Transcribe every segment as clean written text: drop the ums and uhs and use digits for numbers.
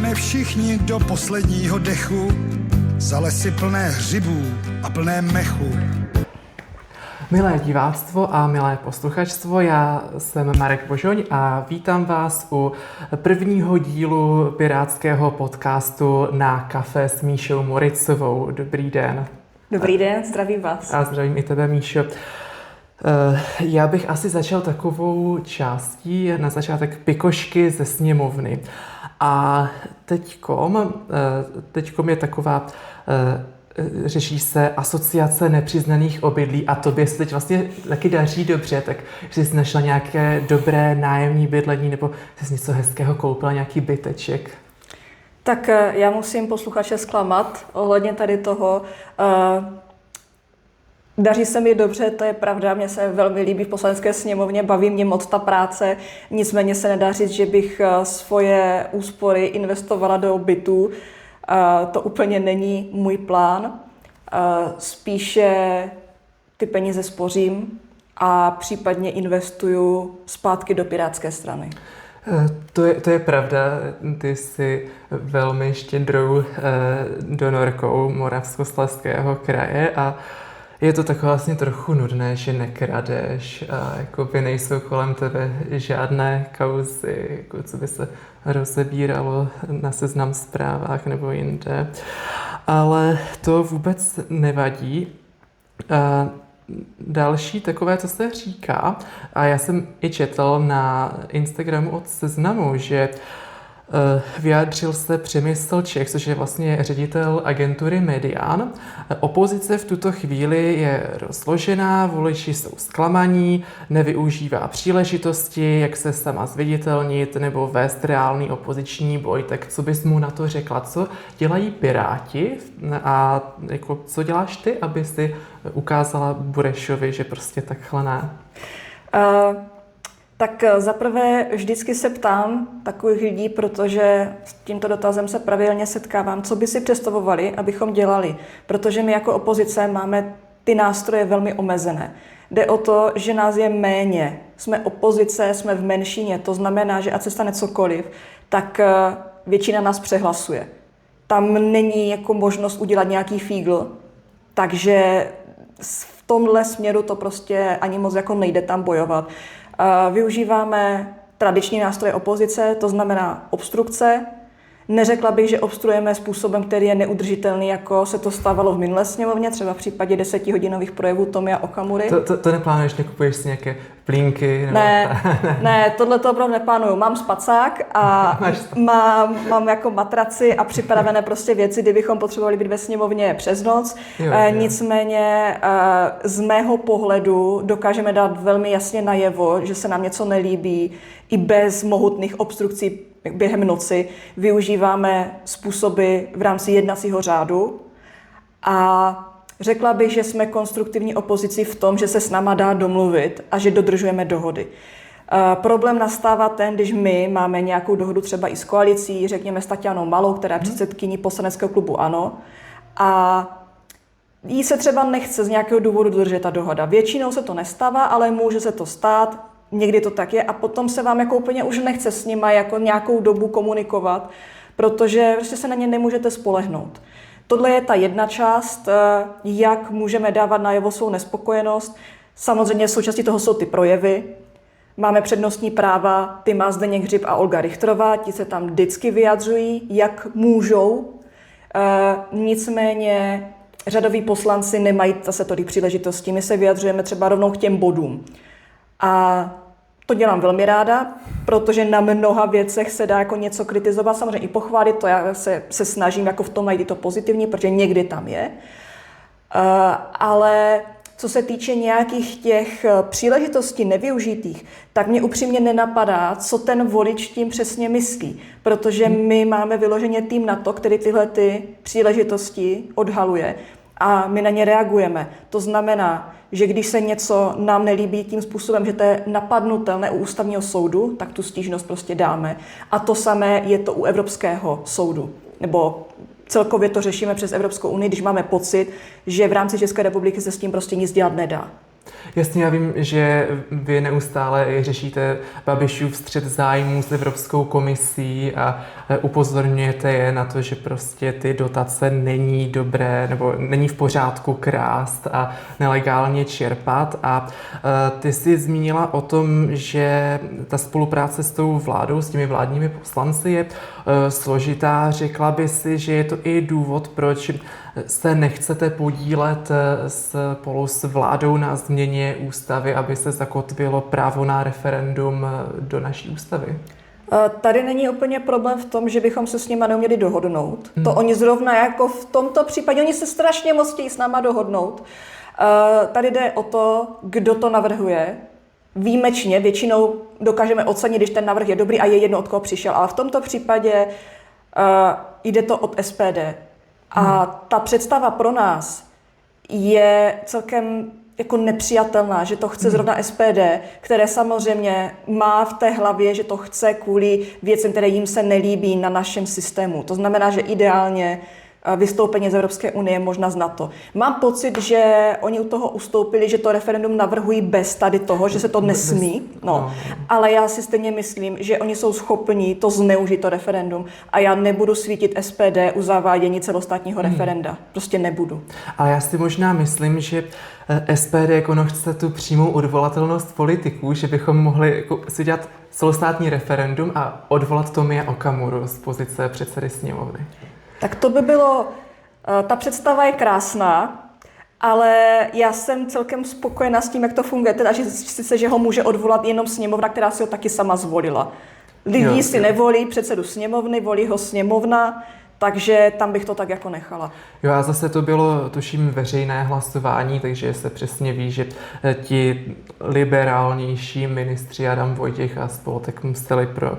Jsme všichni do posledního dechu za lesy plné hřibů a plné mechu. Milé diváctvo a milé posluchačstvo, já jsem Marek Božoň a vítám vás u prvního dílu pirátského podcastu Na kafe s Míšou Moricovou. Dobrý den. Dobrý den, zdravím vás. A zdravím i tebe, Míšo. Já bych asi začal takovou částí, na začátek pikošky ze sněmovny. A teďkom je taková, řeší se asociace nepřiznaných obydlí a tobě se teď vlastně taky daří dobře, tak jsi našla nějaké dobré nájemní bydlení nebo jsi něco hezkého koupila, nějaký byteček? Tak já musím posluchače zklamat ohledně tady toho. Daří se mi dobře, to je pravda, mně se velmi líbí v Poslanecké sněmovně, baví mě moc ta práce, nicméně se nedá říct, že bych svoje úspory investovala do bytů. To úplně není můj plán. Spíše ty peníze spořím a případně investuju zpátky do Pirátské strany. To je pravda, ty jsi velmi štědrou donorkou Moravskoslezského kraje a je to takové vlastně trochu nudné, že nekradeš a jakoby nejsou kolem tebe žádné kauzy, jako co by se rozebíralo na Seznam Zprávách nebo jinde. Ale to vůbec nevadí. Další takové, co se říká, a já jsem i četl na Instagramu od Seznamu, že vyjádřil se Přemysl Čech, což je vlastně ředitel agentury Median. Opozice v tuto chvíli je rozložená, voliči jsou zklamaní, nevyužívá příležitosti, jak se sama zviditelnit nebo vést reálný opoziční boj. Tak co bys mu na to řekla? Co dělají Piráti a jako, co děláš ty, aby si ukázala Burešovi, že prostě takhle ne? Tak zaprvé vždycky se ptám takových lidí, protože s tímto dotazem se pravidelně setkávám, co by si představovali, abychom dělali. Protože my jako opozice máme ty nástroje velmi omezené. Jde o to, že nás je méně. Jsme opozice, jsme v menšině. To znamená, že ať se stane cokoliv, tak většina nás přehlasuje. Tam není jako možnost udělat nějaký fígl, takže v tomhle směru to prostě ani moc jako nejde tam bojovat. Využíváme tradiční nástroje opozice, to znamená obstrukce. Neřekla bych, že obstruujeme způsobem, který je neudržitelný, jako se to stávalo v minulé sněmovně, třeba v případě 10hodinových projevů Tomia Okamury. To neplánuješ, nekupuješ si nějaké plínky? Nebo... Ne, tohle to opravdu neplánuju. Mám spacák a mám jako matraci a připravené prostě věci, kdybychom potřebovali být ve sněmovně přes noc. Nicméně z mého pohledu dokážeme dát velmi jasně najevo, že se nám něco nelíbí i bez mohutných obstrukcí během noci. Využíváme způsoby v rámci jednacího řádu a řekla bych, že jsme konstruktivní opozici v tom, že se s náma dá domluvit a že dodržujeme dohody. Problém nastává ten, když my máme nějakou dohodu třeba i s koalicí, řekněme s Tatianou Malou, která je předsedkyní poslaneckého klubu ANO, a jí se třeba nechce z nějakého důvodu dodržet ta dohoda. Většinou se to nestává, ale může se to stát, někdy to tak je a potom se vám jako úplně už nechce s nima jako nějakou dobu komunikovat, protože prostě se na ně nemůžete spolehnout. Tohle je ta jedna část, jak můžeme dávat najevo svou nespokojenost. Samozřejmě součástí toho jsou ty projevy. Máme přednostní práva, ty má Zdeněk Hřib a Olga Richtrová, ti se tam vždycky vyjadřují, jak můžou. Nicméně řadoví poslanci nemají zase tolik příležitostí. My se vyjadřujeme třeba rovnou k těm bodům. A to dělám velmi ráda, protože na mnoha věcech se dá jako něco kritizovat, samozřejmě i pochválit, to já se snažím jako v tom najít to pozitivní, protože někdy tam je. Ale co se týče nějakých těch příležitostí nevyužitých, tak mě upřímně nenapadá, co ten volič tím přesně myslí, protože my máme vyloženě tým na to, který tyhle ty příležitosti odhaluje a my na ně reagujeme. To znamená, že když se něco nám nelíbí tím způsobem, že to je napadnutelné u ústavního soudu, tak tu stížnost prostě dáme. A to samé je to u Evropského soudu. Nebo celkově to řešíme přes Evropskou unii, když máme pocit, že v rámci České republiky se s tím prostě nic dělat nedá. Jasně, já vím, že vy neustále řešíte Babišův střet zájmů s Evropskou komisí a upozorňujete je na to, že prostě ty dotace není dobré nebo není v pořádku krást a nelegálně čerpat. A ty jsi zmínila o tom, že ta spolupráce s tou vládou, s těmi vládními poslanci je složitá. Řekla by si, že je to i důvod, proč se nechcete podílet spolu s vládou na změně ústavy, aby se zakotvilo právo na referendum do naší ústavy? Tady není úplně problém v tom, že bychom se s nima neuměli dohodnout. To oni zrovna jako v tomto případě, oni se strašně moc chtějí s náma dohodnout. Tady jde o to, kdo to navrhuje. Výjimečně, většinou dokážeme ocenit, když ten návrh je dobrý a je jedno, od koho přišel. Ale v tomto případě jde to od SPD. A ta představa pro nás je celkem jako nepřijatelná, že to chce zrovna SPD, které samozřejmě má v té hlavě, že to chce kvůli věcem, které jim se nelíbí na našem systému. To znamená, že ideálně vystoupení z Evropské unie možná z NATO. Mám pocit, že oni u toho ustoupili, že to referendum navrhují bez tady toho, že se to nesmí. No. Ale já si stejně myslím, že oni jsou schopni to zneužít, to referendum. A já nebudu svítit SPD u zavádění celostátního referenda. Prostě nebudu. Ale já si možná myslím, že SPD jako chce tu přímou odvolatelnost politiků, že bychom mohli jako si dělat celostátní referendum a odvolat Tomia Okamuru z pozice předsedy sněmovny. Tak to by bylo, ta představa je krásná, ale já jsem celkem spokojená s tím, jak to funguje. Teda, že ho může odvolat jenom sněmovna, která si ho taky sama zvolila. Lidi si nevolí předsedu sněmovny, volí ho sněmovna, takže tam bych to tak jako nechala. Jo, a zase to bylo, tuším, veřejné hlasování, takže se přesně ví, že ti liberálnější ministři Adam Vojtěch a spol tak museli pro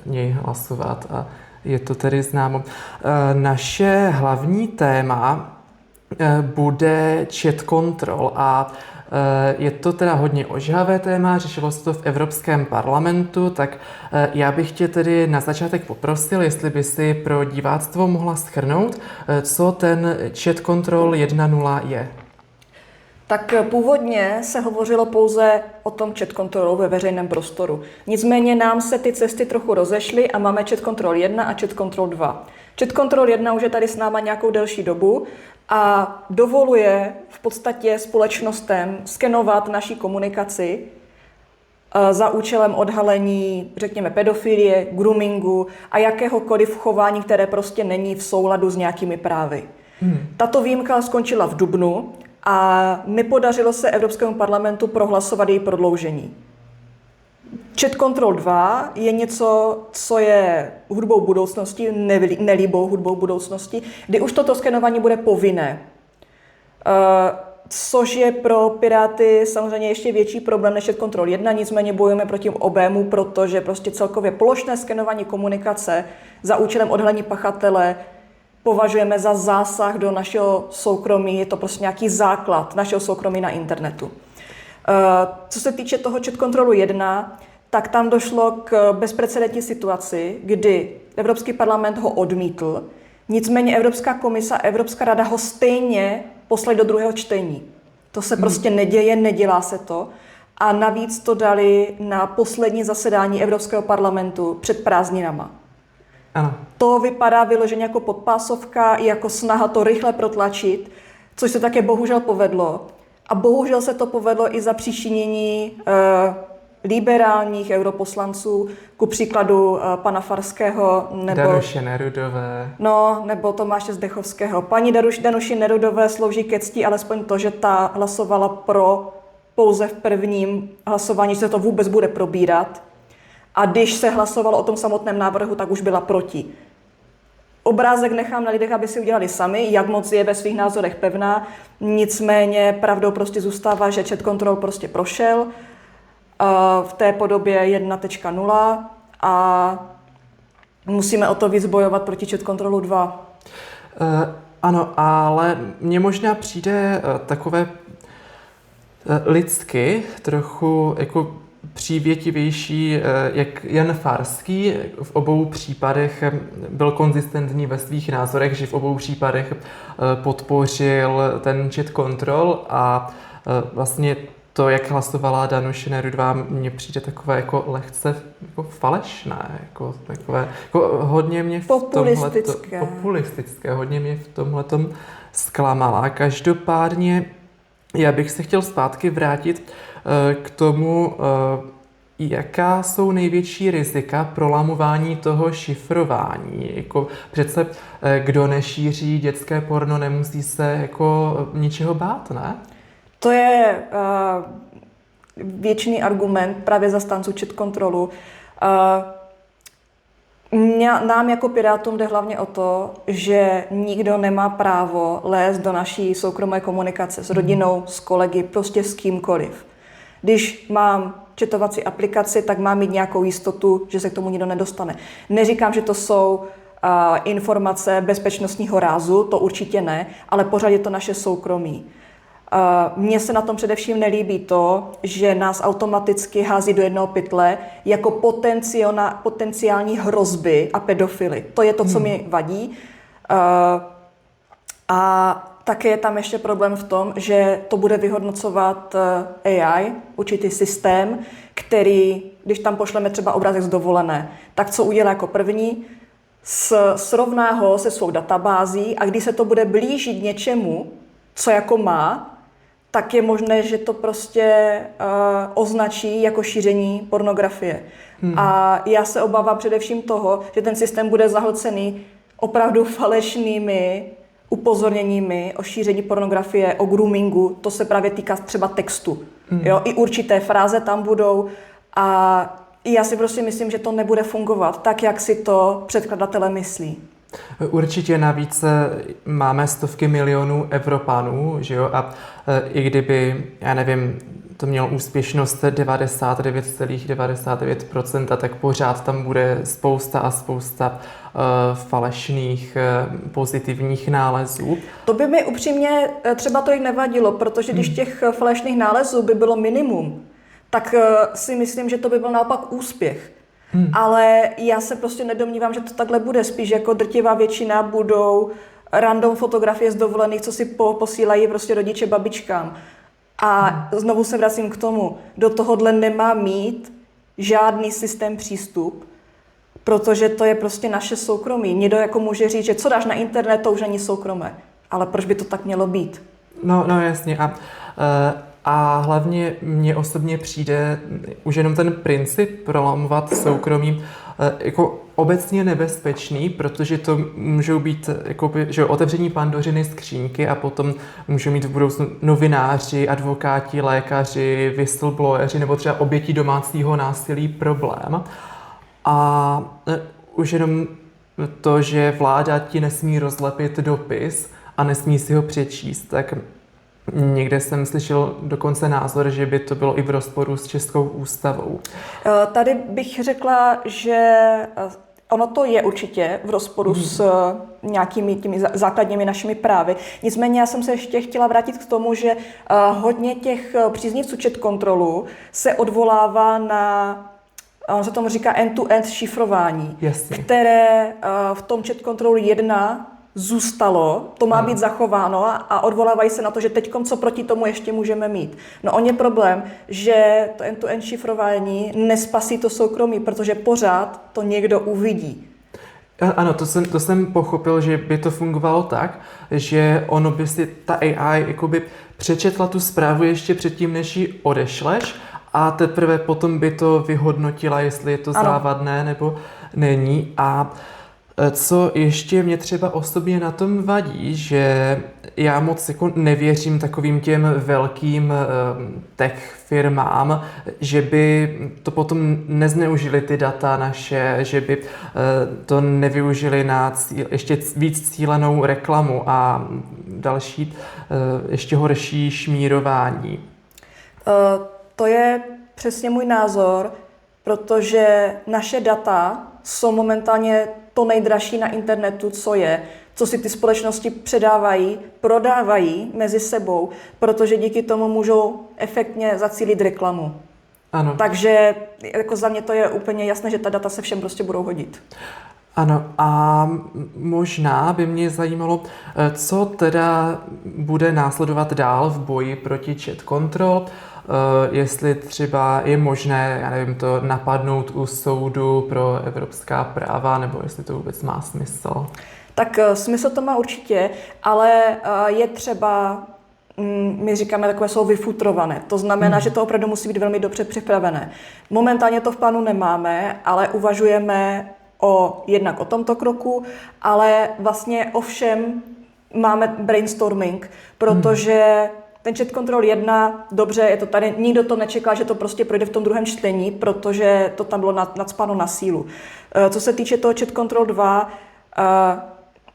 něj hlasovat a je to tedy známo. Naše hlavní téma bude chat control a je to teda hodně ožhavé téma, řešilo se to v Evropském parlamentu, tak já bych tě tedy na začátek poprosil, jestli by si pro diváctvo mohla shrnout, co ten chat control 1.0 je. Tak původně se hovořilo pouze o tom chat controlu ve veřejném prostoru. Nicméně nám se ty cesty trochu rozešly a máme chat control 1 a chat control 2. Chat control 1 už je tady s náma nějakou delší dobu a dovoluje v podstatě společnostem skenovat naší komunikaci za účelem odhalení, řekněme, pedofilie, groomingu a jakéhokoliv chování, které prostě není v souladu s nějakými právy. Tato výjimka skončila v dubnu a nepodařilo se Evropskému parlamentu prohlasovat její prodloužení. Chat control 2 je něco, co je hudbou budoucnosti, nelíbou hudbou budoucnosti, kdy už toto skenování bude povinné. Což je pro Piráty samozřejmě ještě větší problém než chat control 1, nicméně bojujeme proti obému, protože prostě celkově plošné skenování komunikace za účelem odhalení pachatele považujeme za zásah do našeho soukromí, je to prostě nějaký základ našeho soukromí na internetu. Co se týče toho chat controlu 1, tak tam došlo k bezprecedentní situaci, kdy Evropský parlament ho odmítl, nicméně Evropská komise a Evropská rada ho stejně poslali do druhého čtení. To se prostě neděje, nedělá se to. A navíc to dali na poslední zasedání Evropského parlamentu před prázdninama. Ano. To vypadá vyloženě jako podpásovka i jako snaha to rychle protlačit, což se také bohužel povedlo. A bohužel se to povedlo i za přičinění liberálních europoslanců, ku příkladu pana Farského nebo Danuše Nerudové. No, nebo Tomáše Zdechovského. Paní Danuši Nerudové slouží ke cti alespoň to, že ta hlasovala pro pouze v prvním hlasování, že se to vůbec bude probírat. A když se hlasovalo o tom samotném návrhu, tak už byla proti. Obrázek nechám na lidech, aby si udělali sami, jak moc je ve svých názorech pevná. Nicméně pravdou prostě zůstává, že chat control prostě prošel v té podobě 1.0 a musíme o to víc bojovat proti chat controlu 2. Ano, ale mně možná přijde takové lidsky trochu jako přívětivější, jak Jan Farský v obou případech byl konzistentní ve svých názorech, že v obou případech podpořil ten chat control a vlastně to, jak hlasovala Danuše Nerudová, mně přijde takové jako lehce jako falešné, jako takové, jako hodně mě v populistické, hodně mě v tomhletom zklamala. Každopádně já bych se chtěl zpátky vrátit k tomu, jaká jsou největší rizika prolamování toho šifrování. Jako přece kdo nešíří dětské porno, nemusí se jako ničeho bát, ne? To je věčný argument právě zastánců chat kontrolu. Nám jako Pirátům jde hlavně o to, že nikdo nemá právo lézt do naší soukromé komunikace s rodinou, s kolegy, prostě s kýmkoliv. Když mám chatovací aplikaci, tak mám mít nějakou jistotu, že se k tomu nikdo nedostane. Neříkám, že to jsou informace bezpečnostního rázu, to určitě ne, ale pořád je to naše soukromí. Mně se na tom především nelíbí to, že nás automaticky hází do jednoho pytle jako potenciální hrozby a pedofily. To je to, co mi vadí. A také je tam ještě problém v tom, že to bude vyhodnocovat AI, určitý systém, který, když tam pošleme třeba obrázek z dovolené, tak co udělá jako první? Srovná ho se svou databází a když se to bude blížit něčemu, co jako má, tak je možné, že to prostě označí jako šíření pornografie. A já se obávám především toho, že ten systém bude zahlcený opravdu falešnými upozorněními o šíření pornografie, o groomingu. To se právě týká třeba textu. Jo? I určité fráze tam budou a já si prostě myslím, že to nebude fungovat tak, jak si to předkladatelé myslí. Určitě navíc máme stovky milionů Evropanů, že jo, a i kdyby, já nevím, to mělo úspěšnost 99,99%, tak pořád tam bude spousta a spousta falešných pozitivních nálezů. To by mi upřímně třeba tolik nevadilo, protože když těch falešných nálezů by bylo minimum, tak si myslím, že to by byl naopak úspěch. Ale já se prostě nedomnívám, že to takhle bude. Spíš jako drtivá většina budou random fotografie z dovolených, co si posílají prostě rodiče babičkám. A znovu se vracím k tomu. Do tohohle nemá mít žádný systém přístup, protože to je prostě naše soukromí. Někdo jako může říct, že co dáš na internet, to už není soukromé. Ale proč by to tak mělo být? No jasně. A hlavně mně osobně přijde už jenom ten princip prolamovat soukromí jako obecně nebezpečný, protože to můžou být jakoby, že otevření Pandořiny skříňky a potom můžou mít v budoucnu novináři, advokáti, lékaři, whistlebloweri nebo třeba oběti domácího násilí problém. A už jenom to, že vláda ti nesmí rozlepit dopis a nesmí si ho přečíst, tak někde jsem slyšel dokonce názor, že by to bylo i v rozporu s Českou ústavou. Tady bych řekla, že ono to je určitě v rozporu s nějakými těmi základními našimi právy. Nicméně já jsem se ještě chtěla vrátit k tomu, že hodně těch příznivců chat kontrolu se odvolává na, on se tomu říká end-to-end šifrování, které v tom chat kontrolu 1 zůstalo, to má být zachováno a odvolávají se na to, že teďkom co proti tomu ještě můžeme mít. No on je problém, že to end-to-end šifrování nespasí to soukromí, protože pořád to někdo uvidí. Ano, to jsem pochopil, že by to fungovalo tak, že ono by si ta AI jakoby přečetla tu zprávu ještě předtím, než ji odešleš a teprve potom by to vyhodnotila, jestli je to závadné nebo není. A co ještě mě třeba osobně na tom vadí, že já moc jako nevěřím takovým těm velkým tech firmám, že by to potom nezneužili ty data naše, že by to nevyužili na ještě víc cílenou reklamu a další ještě horší šmírování. To je přesně můj názor, protože naše data jsou momentálně to nejdražší na internetu, co si ty společnosti předávají, prodávají mezi sebou, protože díky tomu můžou efektně zacílit reklamu. Ano. Takže jako za mě to je úplně jasné, že ta data se všem prostě budou hodit. Ano, a možná by mě zajímalo, co teda bude následovat dál v boji proti chat control. jestli třeba je možné, já nevím, to napadnout u soudu pro evropská práva, nebo jestli to vůbec má smysl. Tak smysl to má určitě, ale je třeba, my říkáme takové slovo vyfutrované. To znamená, že to opravdu musí být velmi dobře připravené. Momentálně to v plánu nemáme, ale uvažujeme jednak o tomto kroku, ale vlastně o všem máme brainstorming, protože ten Chat Control 1, dobře, je to tady, nikdo to nečekal, že to prostě projde v tom druhém čtení, protože to tam bylo nacpáno na sílu. Co se týče toho Chat Control 2,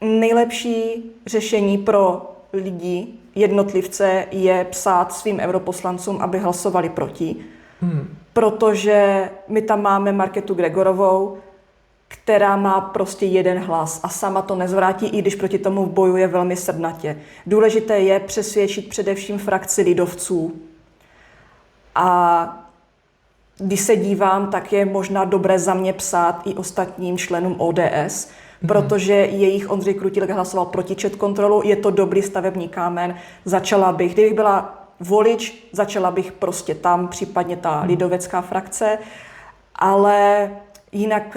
nejlepší řešení pro lidi, jednotlivce, je psát svým europoslancům, aby hlasovali proti, protože my tam máme Markétu Gregorovou, která má prostě jeden hlas a sama to nezvrátí, i když proti tomu bojuje velmi srdnatě. Důležité je přesvědčit především frakci lidovců. A když se dívám, tak je možná dobré za mě psát i ostatním členům ODS, protože jejich Ondřej Krutílek hlasoval proti Chat Controlu, je to dobrý stavební kámen. Kdybych byla volič, začala bych prostě tam, případně ta lidovecká frakce, ale jinak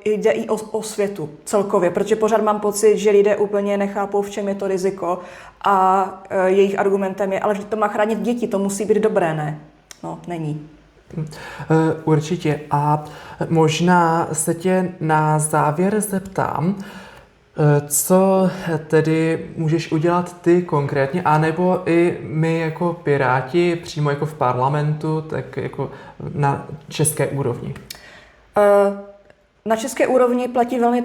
jde i o světu celkově, protože pořád mám pocit, že lidé úplně nechápou, v čem je to riziko a jejich argumentem je, ale že to má chránit děti, to musí být dobré, ne? No, není. Určitě. A možná se tě na závěr zeptám, co tedy můžeš udělat ty konkrétně, anebo i my jako Piráti, přímo jako v parlamentu, tak jako na české úrovni? Na české úrovni platí velmi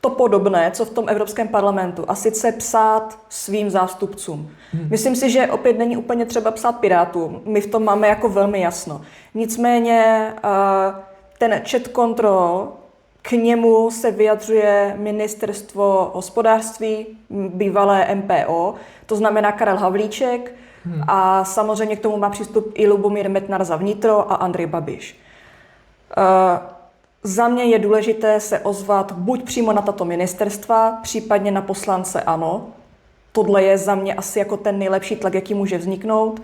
to podobné, co v tom Evropském parlamentu, a sice psát svým zástupcům. Myslím si, že opět není úplně třeba psát Pirátům, my v tom máme jako velmi jasno. Nicméně ten Chat Control, k němu se vyjadřuje Ministerstvo hospodářství, bývalé MPO, to znamená Karel Havlíček, a samozřejmě k tomu má přístup i Lubomír Metnar za vnitro a Andrej Babiš. Za mě je důležité se ozvat buď přímo na tato ministerstva, případně na poslance ANO. Tohle je za mě asi jako ten nejlepší tlak, jaký může vzniknout.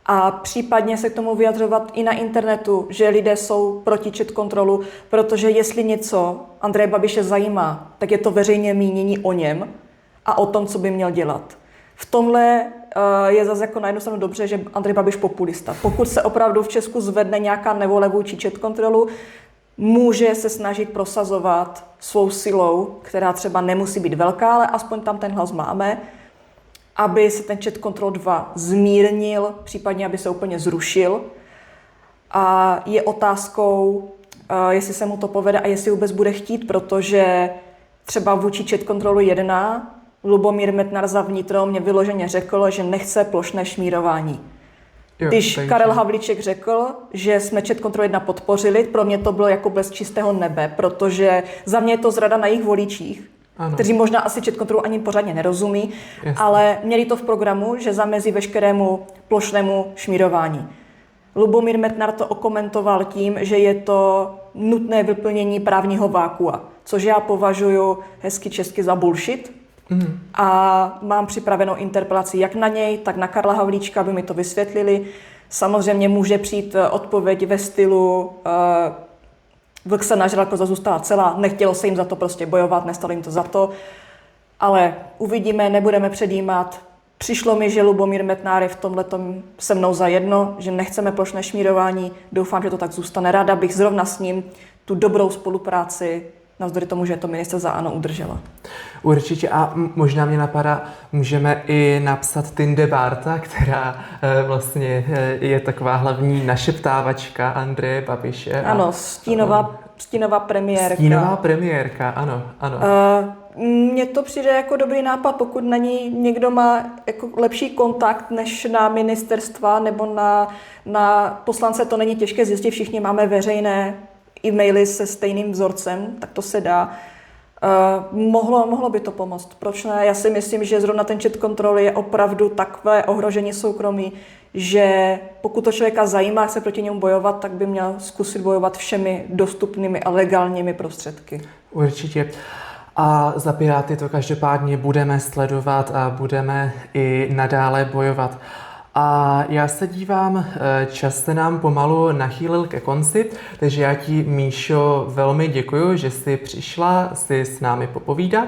A případně se k tomu vyjadřovat i na internetu, že lidé jsou proti Chat Controlu, protože jestli něco Andreje Babiše zajímá, tak je to veřejné mínění o něm a o tom, co by měl dělat. V tomhle je zase jako na jednu stranu dobře, že Andrej Babiš populista. Pokud se opravdu v Česku zvedne nějaká nevole vůči Chat Controlu, může se snažit prosazovat svou silou, která třeba nemusí být velká, ale aspoň tam ten hlas máme, aby se ten Chat Control 2 zmírnil, případně aby se úplně zrušil. A je otázkou, jestli se mu to povede a jestli vůbec bude chtít, protože třeba vůči Chat Controlu 1 Lubomír Metnar za vnitro mě vyloženě řekl, že nechce plošné šmírování. Když Karel Havlíček řekl, že jsme Chat Control 1 podpořili, pro mě to bylo jako bez čistého nebe, protože za mě je to zrada na jejich voličích, kteří možná asi Chat Controlu ani pořádně nerozumí, ale měli to v programu, že zamezí veškerému plošnému šmírování. Lubomír Metnar to okomentoval tím, že je to nutné vyplnění právního vákua, což já považuji hezky česky za bullshit. A mám připravenou interpelaci jak na něj, tak na Karla Havlíčka, aby mi to vysvětlili. Samozřejmě může přijít odpověď ve stylu vlk se nažral, koza zůstala celá, nechtělo se jim za to prostě bojovat, nestalo jim to za to. Ale uvidíme, nebudeme předjímat. Přišlo mi, že Lubomír Metnar je v tomhletom se mnou zajedno, že nechceme plošné šmírování. Doufám, že to tak zůstane. Ráda bych zrovna s ním tu dobrou spolupráci navzdory tomu, že je to ministr za ANO, udržela. Určitě, a možná mě napadá, můžeme i napsat Tinde Bárta, která vlastně je taková hlavní našeptávačka Andreje Babiše. Ano, stínová premiérka. Stínová premiérka, ano. Mně to přijde jako dobrý nápad, pokud na ní někdo má jako lepší kontakt než na ministerstva nebo na poslance, to není těžké zjistit, všichni máme veřejné e-maily se stejným vzorcem, tak to se dá. Mohlo by to pomoct. Proč ne? Já si myslím, že zrovna ten Chat Control je opravdu takové ohrožení soukromí, že pokud to člověka zajímá, chce proti němu bojovat, tak by měl zkusit bojovat všemi dostupnými a legálními prostředky. Určitě. A za Piráty to každopádně budeme sledovat a budeme i nadále bojovat. A já se dívám, čas se nám pomalu nachýlil ke konci, takže já ti, Míšo, velmi děkuji, že jsi přišla si s námi popovídat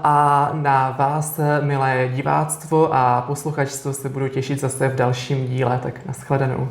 a na vás, milé diváctvo a posluchačstvo, se budu těšit zase v dalším díle, tak nashledanou.